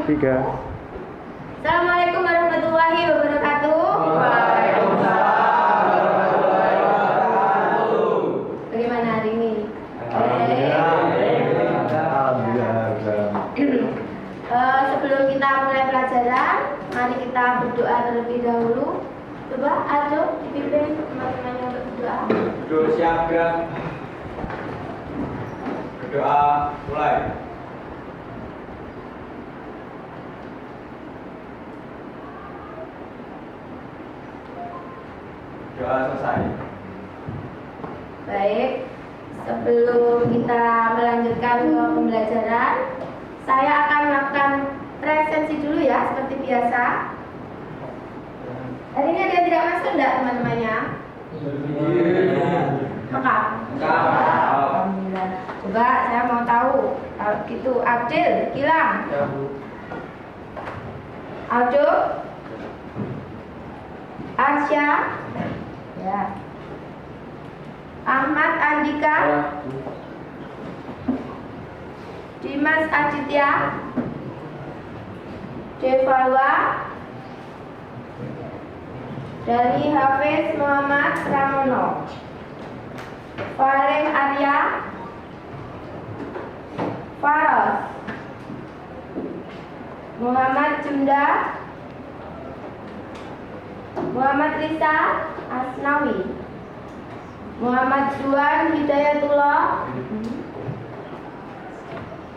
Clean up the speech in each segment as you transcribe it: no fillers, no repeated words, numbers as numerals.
3. Assalamualaikum warahmatullahi wabarakatuh. Waalaikumsalam warahmatullahi wabarakatuh. Bagaimana hari ini? Sebelum kita mulai pelajaran, mari kita berdoa terlebih dahulu. Coba ayo dipimpin teman-temannya untuk berdoa. Berdoa siaga. Berdoa mulai. Doa selesai. Baik, sebelum kita melanjutkan ke pembelajaran, saya akan melakukan presensi dulu ya, seperti biasa. Hari ini ada yang tidak masuk enggak teman-temannya? Lengkap? Alhamdulillah. Coba saya mau tahu, kalau gitu Abdil, Gilang, Aldo, Arsya, ya, Ahmad Andika, Dimas Aditya, Devalwa, dari Hafiz Muhammad Pramono, Farid Arya, Faros, Muhammad Junda, Muhammad Risa Asnawi, Muhammad Zuan Hidayatullah,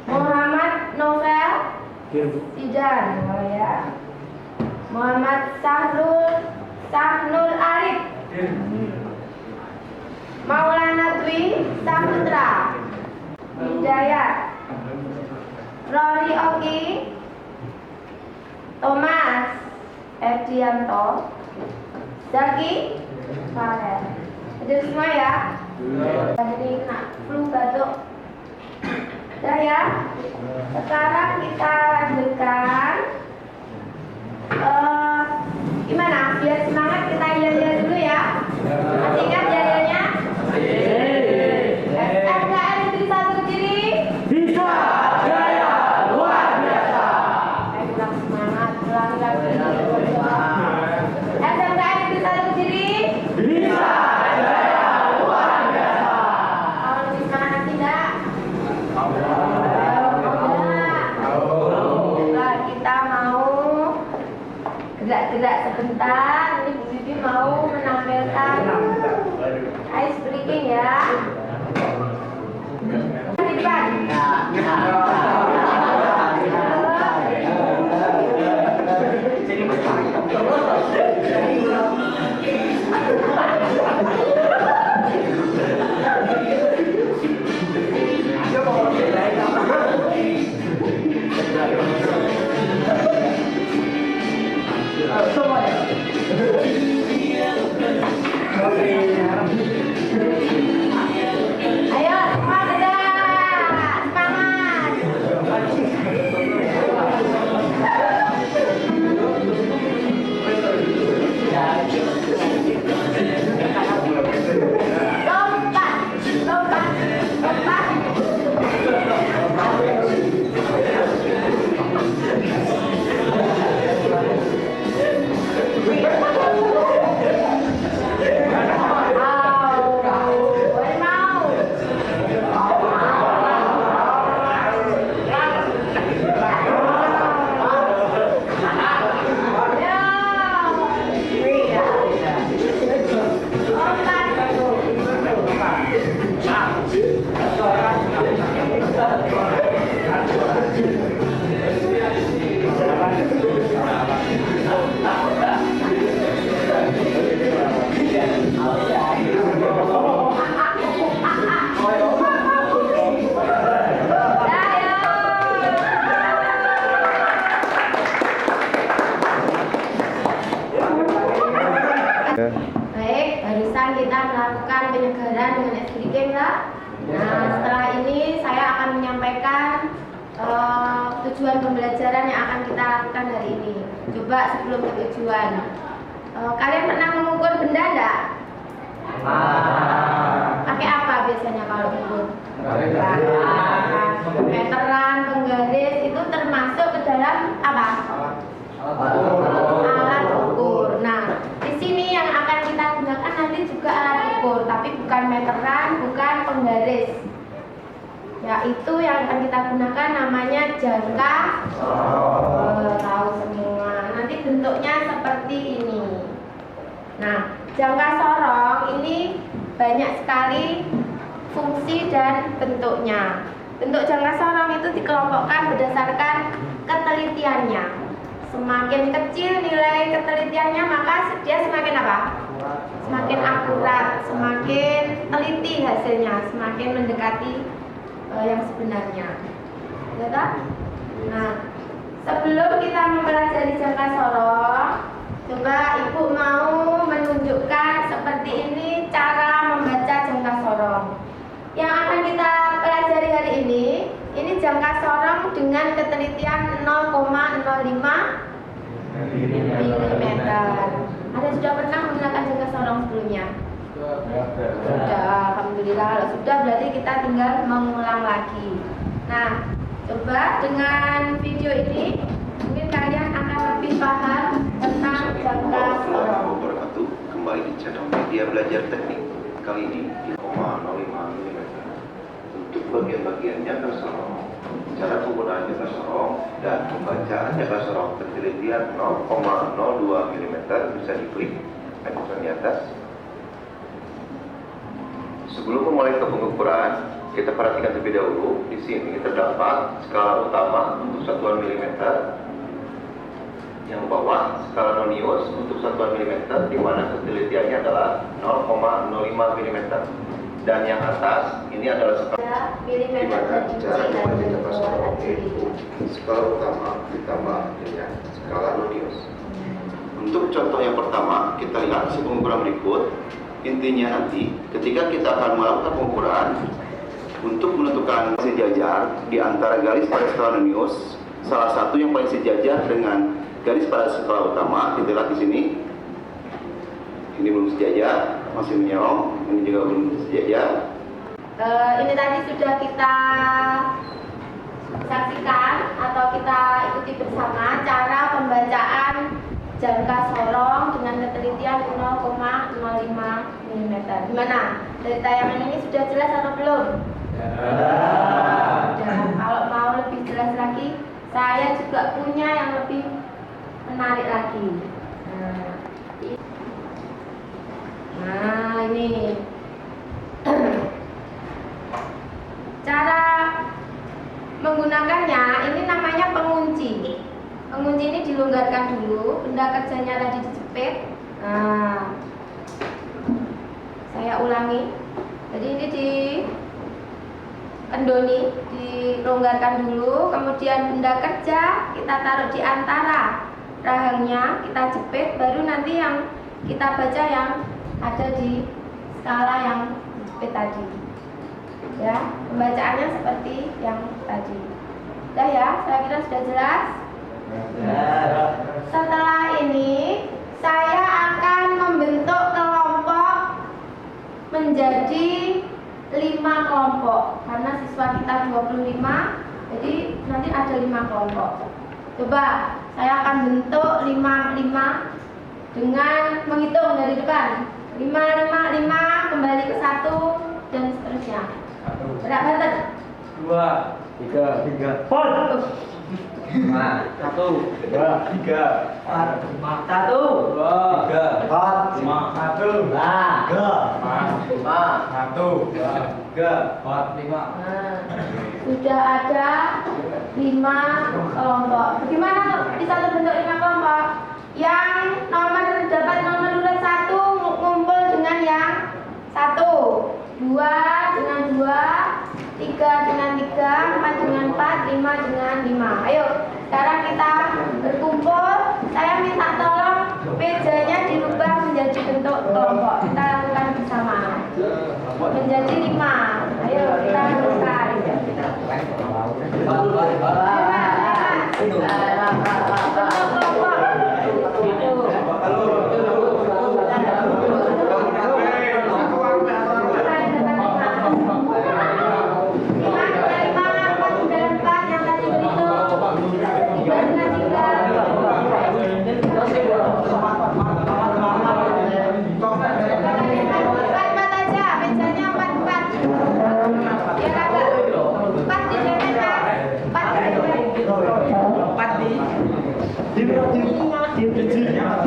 Muhammad Novel Sidan, Muhammad Sahnul Arif, Maulana Dwi Saputra, Hidayat, Rory Oki, Thomas Edianto, Zaki Farel. Hadir semua ya. Jadi kena flu batuk. Udah ya. Sekarang kita lanjutkan. Gimana? Biar semangat kita yel-yel dulu ya. Masih ingat yel-yelnya? SMKN Negeri 1 Kediri. Bisa jaya luar biasa. Kurang semangat. Ulangi lagi. SMKN Negeri 1 Kediri. Bisa jaya luar biasa. Mau lebih semangat lagi enggak? Kita mau gerak-gerak sebentar. Ini Bu Bibi mau menampilkan ice breaking ya. Di depan. Ayo, semua gerak. Semangat. Lompat, lompat, lompat. Baik, barusan kita melakukan penyegaran dengan ice breaking lah. Nah, setelah ini saya akan menyampaikan tujuan pembelajaran yang akan kita lakukan hari ini. Coba sebelum ke tujuan, kalian pernah mengukur benda enggak? Pakai apa biasanya kalau mengukur? Meteran, penggaris itu termasuk ke dalam itu yang akan kita gunakan namanya jangka tahu semua. Nanti bentuknya seperti ini. Nah, jangka sorong ini banyak sekali fungsi dan bentuknya. Bentuk jangka sorong itu dikelompokkan berdasarkan ketelitiannya. Semakin kecil nilai ketelitiannya, maka dia semakin apa? Semakin akurat, semakin teliti hasilnya, semakin mendekati yang sebenarnya. Ya tak? Nah, sebelum kita mempelajari jangka sorong, coba Ibu mau menunjukkan seperti ini cara membaca jangka sorong. Yang akan kita pelajari hari ini jangka sorong dengan ketelitian 0,05 mm. Ada sudah pernah menggunakan jangka sorong sebelumnya? Sudah, alhamdulillah. Kalau sudah berarti kita tinggal mengulang lagi. Nah, coba dengan video ini mungkin kalian akan lebih paham tentang jangka sorong. Wabarakatuh. Kembali di channel Media Belajar Teknik. Kali ini di 0,05 mm. Untuk bagian-bagian jangka sorong, cara penggunaan jangka sorong dan pembacaan jangka sorong ketelitian 0,02 mm bisa diklik icon di atas. Sebelum memulai ke pengukuran, kita perhatikan terlebih dahulu. Di sini terdapat skala utama untuk satuan milimeter. Yang bawah skala nonius untuk satuan milimeter, di mana ketelitiannya adalah 0,05 mm. Dan yang atas ini adalah skala di mana cara membaca jangka sorong yaitu skala utama ditambah dengan skala nonius. Untuk contoh yang pertama, kita lihat si pengukuran berikut. Intinya nanti ketika kita akan melakukan pengukuran untuk menentukan sejajar di antara garis pada skala nonius, salah satu yang paling sejajar dengan garis pada skala utama, kita lihat di sini. Ini belum sejajar, masih menyerong. Ini juga belum sejajar. Ini tadi sudah kita saksikan atau kita ikuti bersama cara pembacaan jangka sorong dengan ketelitian 0,05 mm. Gimana? Dari tayangan ini sudah jelas atau belum? Sudah. Kalau mau lebih jelas lagi, saya juga punya yang lebih menarik lagi. Nah, ini cara menggunakannya. Ini namanya pengunci. Pengunci ini dilonggarkan dulu, benda kerjanya tadi dijepit. Nah, saya ulangi. Jadi ini kendoni, dilonggarkan dulu, kemudian benda kerja kita taruh di antara rahangnya, kita jepit, baru nanti yang kita baca yang ada di skala yang dijepit tadi. Ya, pembacaannya seperti yang tadi. Sudah ya, saya kira sudah jelas. Setelah ini saya akan membentuk kelompok menjadi 5 kelompok karena siswa kita 25, jadi nanti ada 5 kelompok. Coba saya akan bentuk 5 dengan menghitung dari depan. 5 kembali ke 1 dan seterusnya. Berapa banten? 2, 3, 4. 5, 1, 2, 3, 4, 1, 2, 3, 4, 5, 1, 3, 5, 1, 2, 3, 4, 5. Nah, sudah ada 5 kelompok. Bagaimana bisa terbentuk 5 kelompok? Yang dapat nomor urut 1 ngumpul dengan yang 1, 2 dengan 2, 3 dengan 3, 4 dengan 4, 5 dengan 5. Ayo, sekarang kita berkumpul. Saya minta tolong mejanya dirubah menjadi bentuk kelompok. Kita lakukan bersama. Menjadi 5. Ayo, kita lakukan. Empat Ayo empat ditempel.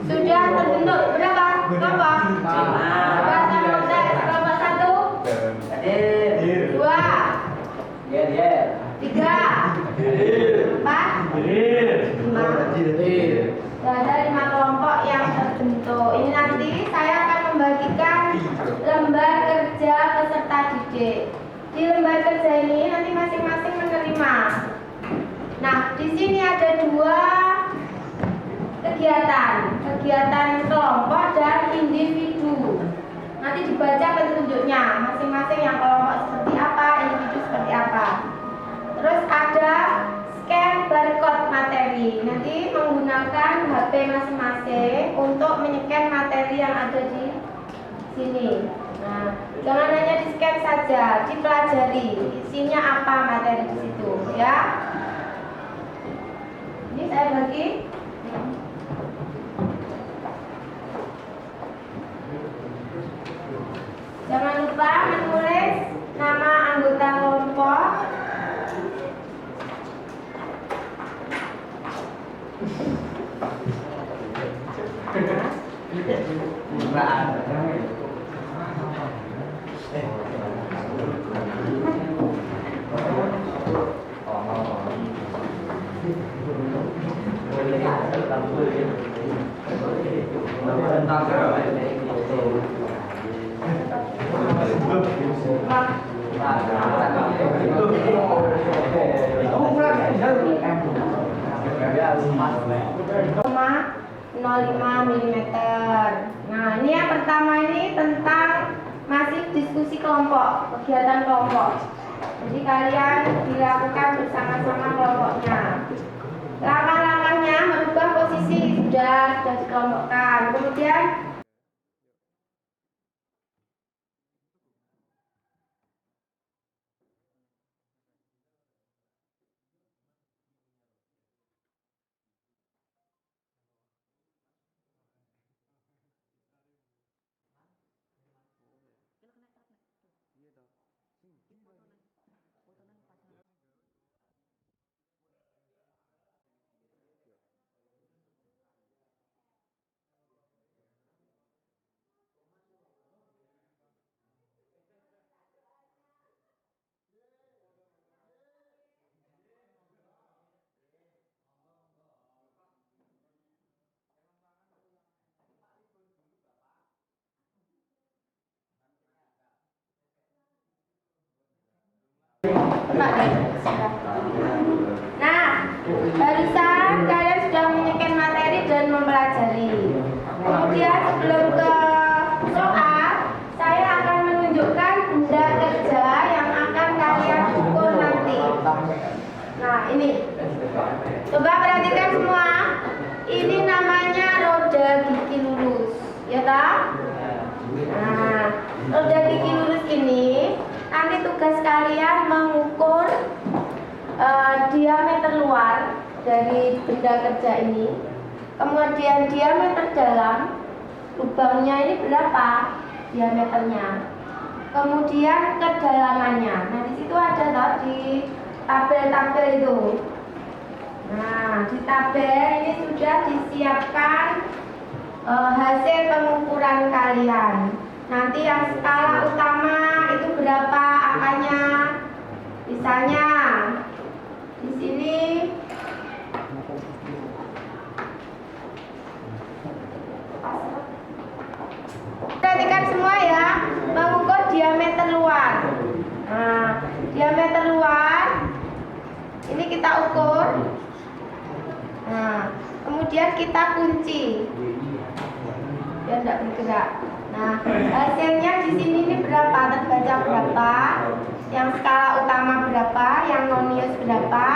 Sudah terbentuk berapa kelompok? Bahasa Moses kelompok 1, 2, 3, 4, 5. Ada 5 kelompok yang terbentuk. Ini nanti saya akan membagikan lembar kerja peserta didik. Di lembar kerja ini nanti masing-masing menerima. Nah, di sini ada 2 kegiatan kelompok dan individu. Nanti dibaca petunjuknya, masing-masing yang kelompok seperti apa, individu seperti apa. Terus ada scan barcode materi. Nanti menggunakan HP masing-masing untuk menycan materi yang ada di sini. Nah, jangan hanya di scan saja, dipelajari isinya apa materi di situ, ya. Ini saya bagi. Jangan lupa menulis nama anggota kelompok. Mm. Nah, ini yang pertama ini tentang masih diskusi kelompok, kegiatan kelompok. Jadi kalian dilakukan bersama-sama kelompoknya. Langkah-langkahnya merubah posisi sudah dikelompokkan. Kemudian nah, barusan kalian sudah menyeken materi dan mempelajari. Kemudian sebelum ke soal, saya akan menunjukkan benda kerja yang akan kalian ukur nanti. Nah, ini. Coba perhatikan semua. Ini namanya roda gigi lurus, ya toh? Nah, roda gigi lurus ini nanti tugas kalian mengukur diameter luar dari benda kerja ini, kemudian diameter dalam lubangnya ini berapa diameternya, kemudian kedalamannya. Nah, di situ ada toh di tabel-tabel itu. Nah, di tabel ini sudah disiapkan hasil pengukuran kalian. Nanti yang skala utama itu berapa angkanya? Misalnya di sini perhatikan semua ya, mengukur diameter luar. Nah, diameter luar ini kita ukur. Nah, kemudian kita kunci biar tidak bergerak. Nah, hasilnya di sini ini berapa? Terbaca berapa? Yang skala utama berapa? Yang nonius berapa?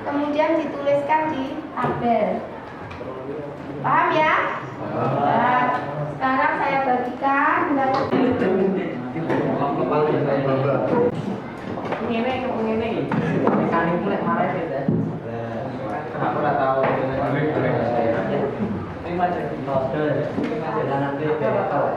Kemudian dituliskan di tabel. Paham ya? Nah, sekarang saya bagikan. Ngene kok ngene. Mekanik mulai marah ya. Aku ora tahu. Ini macam kode. Ini macam nanti tahu.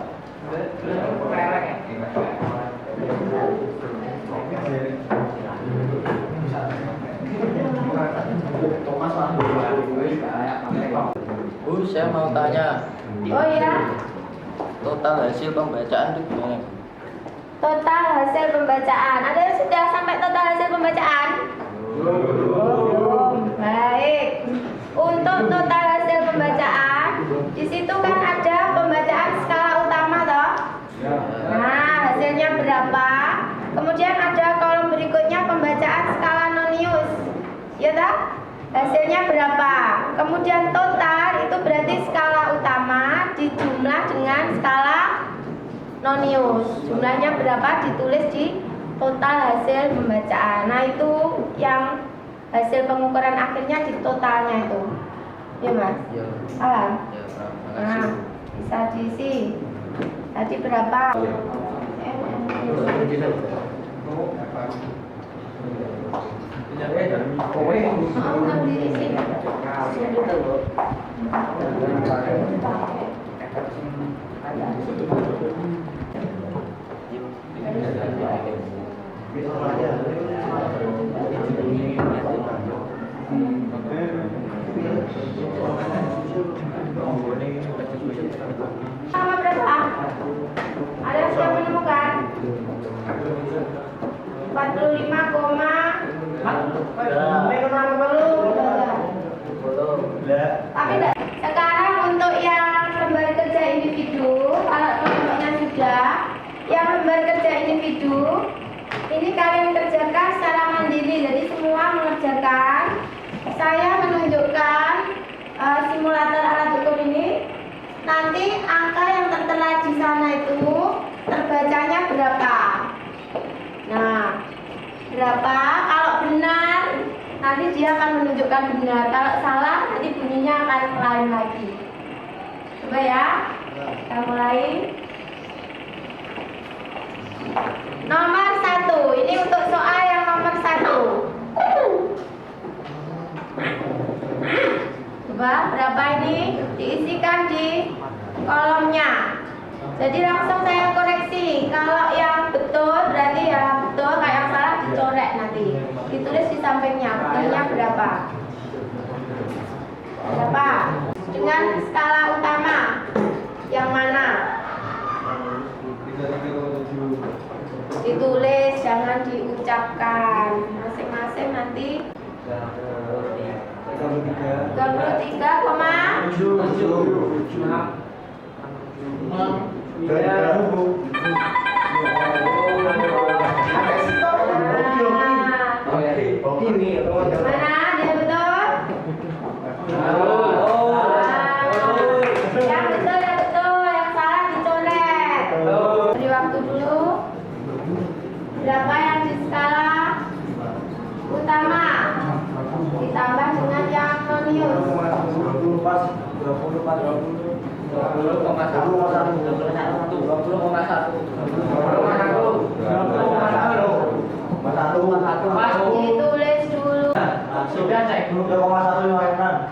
Bu, saya mau tanya, Oh ya, total hasil pembacaan itu gimana? total hasil pembacaan. Ada yang sudah sampai total hasil pembacaan? Belum. Baik. Untuk total hasil pembacaan, di situ kan ada pembacaan skala utama toh. Nah, hasilnya berapa? Kemudian ada kolom berikutnya pembacaan skala nonius. Ya toh? Hasilnya berapa? Kemudian total itu berarti skala utama dijumlah dengan skala nonius. Jumlahnya berapa ditulis di total hasil pembacaan. Nah, itu yang hasil pengukuran akhirnya di totalnya itu. Ya, Mas? Ya, Paham? ya, terima Nah, kasih. bisa diisi. Tadi berapa? Enggak diisi. Sama berapa? Ada yang sudah menemukan? 45,40. Tapi sekarang untuk yang lembar kerja individu, kalau kelompoknya sudah, yang lembar kerja individu, ini kalian kerjakan secara mandiri, jadi semua mengerjakan. Saya menunjukkan simulator alat ukur ini. Nanti angka yang tertera di sana itu terbacanya berapa? Nah, berapa? Kalau benar, nanti dia akan menunjukkan benar. Kalau salah, nanti bunyinya akan lain lagi. Coba ya, kita mulai. Nomor 1, ini untuk soal yang nomor 1. Coba, berapa ini? Diisikan di kolomnya. Jadi langsung saya koreksi. Kalau yang betul berarti ya betul, kayak yang salah dicoret nanti. Ditulis di sampingnya, betulnya berapa? Berapa? Dengan skala utama. Yang mana? Ditulis, jangan diucapkan. Masing-masing nanti 33,7. Mana dia betul? Yang betul, yang salah dicoret. Beri waktu dulu. Berapa yang di skala utama? Ditambah dengan yang nonius. 20,1. Ditulis dulu. Sudah cek dulu.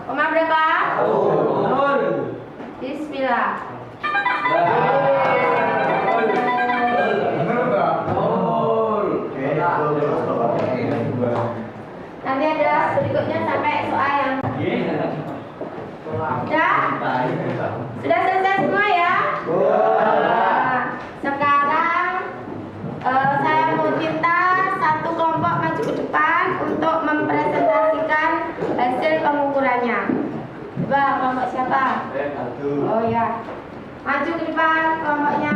Koma berapa? Bismillah. Nanti ada berikutnya sampai soal yang sudah selesai semua ya? Nah, sekarang saya mau minta satu kelompok maju ke depan untuk mempresentasikan hasil pengukurannya. Coba kelompok siapa? Oh ya, maju ke depan kelompoknya.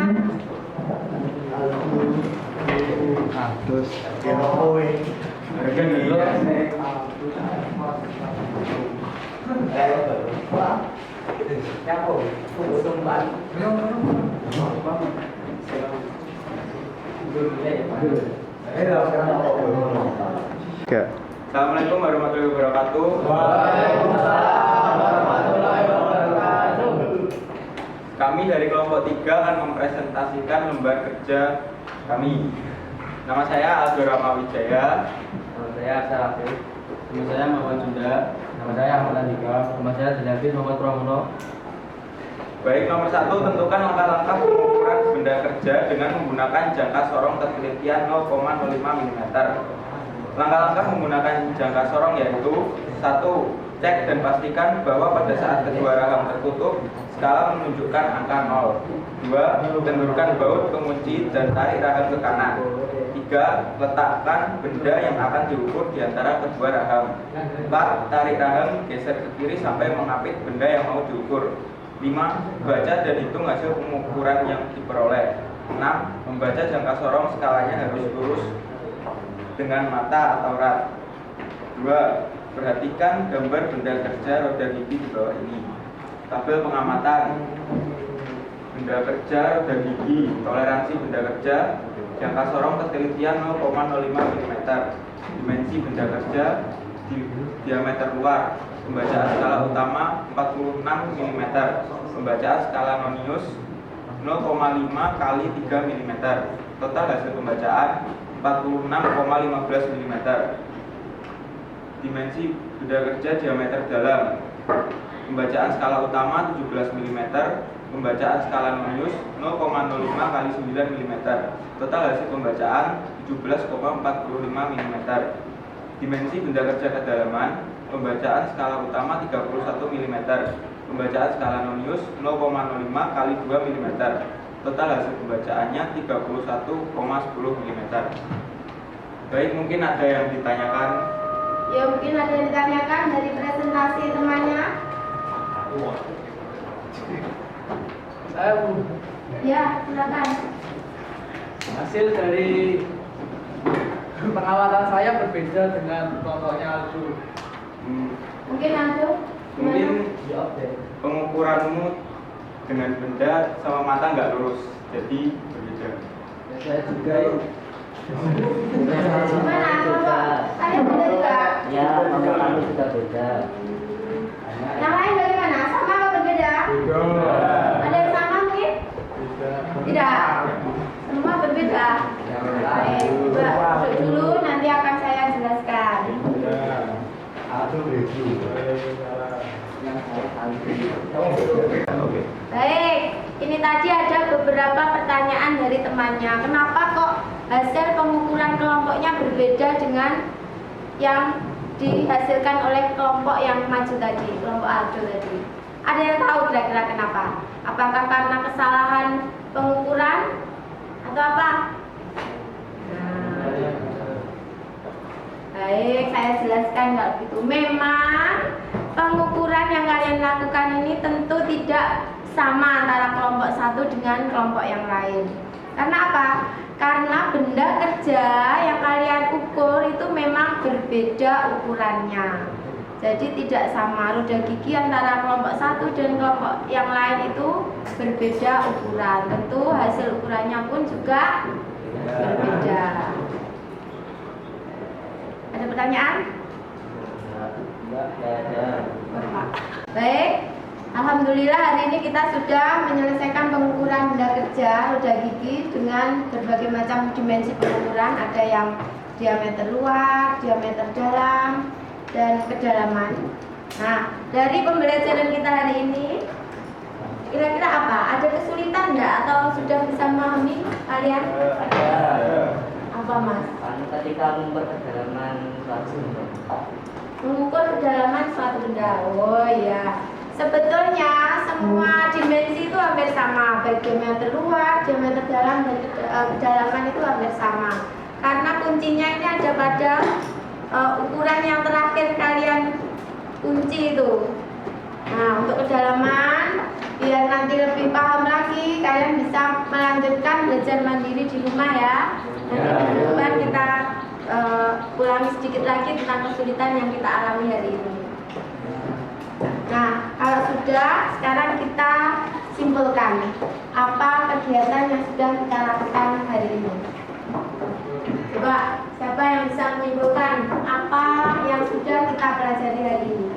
Assalamualaikum warahmatullahi wabarakatuh. Waalaikumsalam. Kami dari kelompok 3 akan mempresentasikan lembar kerja kami. Nama saya Aldo Rama Wijaya. Nama saya Sarafil. Nama saya Muhammad Junda. Nama saya Ahmad Andika. Nama saya Zilafin Muhammad Pramono. Baik, nomor 1, tentukan langkah-langkah pengukuran benda kerja dengan menggunakan jangka sorong ketelitian 0,05 mm. Langkah-langkah menggunakan jangka sorong yaitu: 1. Cek dan pastikan bahwa pada saat kedua rahang tertutup, skala menunjukkan angka 0. 2. Tendurkan baut pengunci dan tarik rahang ke kanan. 3. Letakkan benda yang akan diukur di antara kedua rahang. 4. Tarik rahang geser ke kiri sampai mengapit benda yang mau diukur. 5. Baca dan hitung hasil pengukuran yang diperoleh. 6. Membaca jangka sorong, skalanya harus lurus dengan mata atau rat. 2. Perhatikan gambar benda kerja roda gigi di bawah ini. Tabel pengamatan benda kerja roda gigi, toleransi benda kerja, jangka sorong ketelitian 0,05 mm, dimensi benda kerja, diameter luar, pembacaan skala utama 46 mm, pembacaan skala nonius 0,5 kali 3 mm, total hasil pembacaan 46,15 mm. Dimensi benda kerja diameter dalam, pembacaan skala utama 17 mm, pembacaan skala nonius 0,05 kali 9 mm, total hasil pembacaan 17,45 mm. Dimensi benda kerja kedalaman, pembacaan skala utama 31 mm, pembacaan skala nonius 0,05 kali 2 mm, total hasil pembacaannya 31,10 mm. Baik, mungkin ada yang ditanyakan. Ya, mungkin ada yang ditanyakan dari presentasi temannya. Ya, silakan. Hasil dari pengamatan saya berbeda dengan kelompoknya Aldo. Mungkin Aldo? Mungkin pengukuranmu dengan benda sama mata nggak lurus, jadi berbeda. Saya juga. Gimana? Kelompok kalian beda juga? Ya, kelompok kami sudah beda. Yang lain bagaimana? Sama atau berbeda? Ada yang sama mungkin? Tidak. Semua berbeda. Baik, duduk dulu, nanti akan saya jelaskan. Baik, ini tadi ada beberapa pertanyaan dari temannya. Kenapa kok hasil pengukuran kelompoknya berbeda dengan yang dihasilkan oleh kelompok yang maju tadi, kelompok Aldo tadi? Ada yang tahu kira-kira kenapa? Apakah karena kesalahan pengukuran atau apa? Baik, saya jelaskan kalau gitu. Memang pengukuran yang kalian lakukan ini tentu tidak sama antara kelompok satu dengan kelompok yang lain. Karena apa? Karena benda kerja yang kalian ukur itu memang berbeda ukurannya. Jadi tidak sama. Roda gigi antara kelompok satu dan kelompok yang lain itu berbeda ukuran. Tentu hasil ukurannya pun juga berbeda. Ada pertanyaan? Baik, alhamdulillah hari ini kita sudah menyelesaikan pengukuran benda kerja roda gigi dengan berbagai macam dimensi pengukuran. Ada yang diameter luar, diameter dalam, dan kedalaman. Nah, dari pembelajaran kita hari ini, kira-kira apa? Ada kesulitan enggak atau sudah bisa memahami kalian? Apa, Mas? Ketika mengukur kedalaman suatu benda. Mengukur kedalaman suatu benda. Oh iya. Sebetulnya semua dimensi itu hampir sama, baik diameter luar, diameter dalam, dan kedalaman itu hampir sama. Karena kuncinya ini ada pada ukuran yang terakhir kalian kunci itu. Nah, untuk kedalaman, biar nanti lebih paham lagi, kalian bisa melanjutkan belajar mandiri di rumah ya. Nanti minggu depan kita ulangi sedikit lagi tentang kesulitan yang kita alami hari ini. Nah, kalau sudah, sekarang kita simpulkan apa kegiatan yang sudah kita lakukan hari ini. Coba, siapa yang bisa menyimpulkan apa yang sudah kita pelajari hari ini?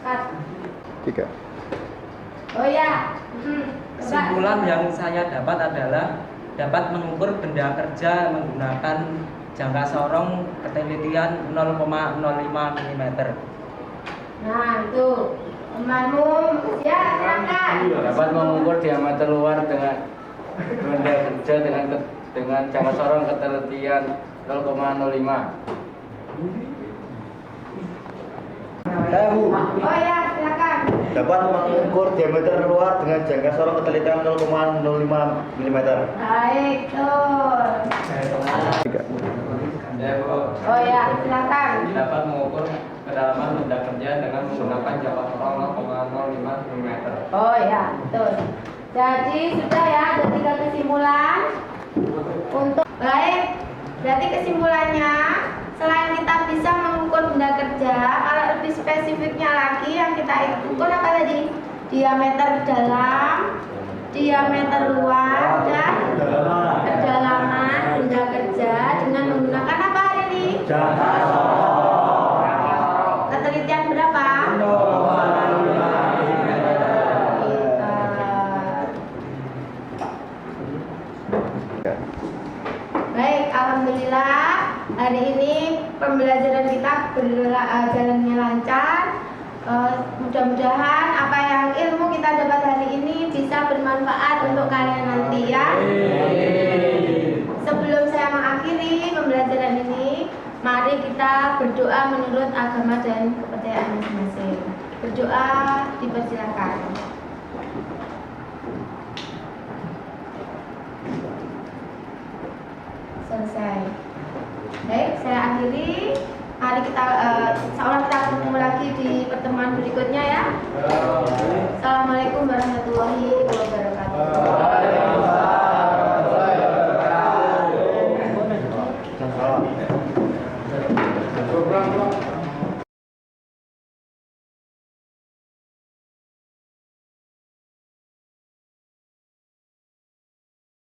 Cut. 3. Oh ya. Kesimpulan yang saya dapat adalah dapat mengukur benda kerja menggunakan jangka sorong ketelitian 0,05 mm. Nah, itu. Temanmu, ya silakan. Dapat mengukur diameter luar dengan benda kerja dengan jangka sorong ketelitian 0,05. Oh ya, silakan. Dapat mengukur diameter luar dengan jangka sorong ketelitian 0,05 mm. Baik, tuh. 3. Oh ya, silakan. Dapat mengukur kedalaman benda kerja dengan menggunakan jangka sorong 0,05 mm. Oh ya, betul. Jadi sudah ya, ada 3 kesimpulan. Untuk baik, berarti kesimpulannya selain kita bisa mengukur benda kerja, kalau lebih spesifiknya lagi yang kita ukur apa tadi? Diameter dalam, diameter luar, dan kedalaman benda kerja dengan menggunakan apa hari ini? Ketelitian berapa? Baik, alhamdulillah hari ini pembelajaran kita jalannya lancar. Mudah-mudahan apa yang ilmu kita dapat hari ini bisa bermanfaat untuk kalian nanti ya. Sebelum saya mengakhiri pembelajaran ini, mari kita berdoa menurut agama dan kepercayaan masing-masing. Berdoa dipersilakan. Selesai. Baik, saya akhiri. Mari kita seolah kita ketemu lagi di pertemuan berikutnya ya. Assalamualaikum warahmatullahi wabarakatuh.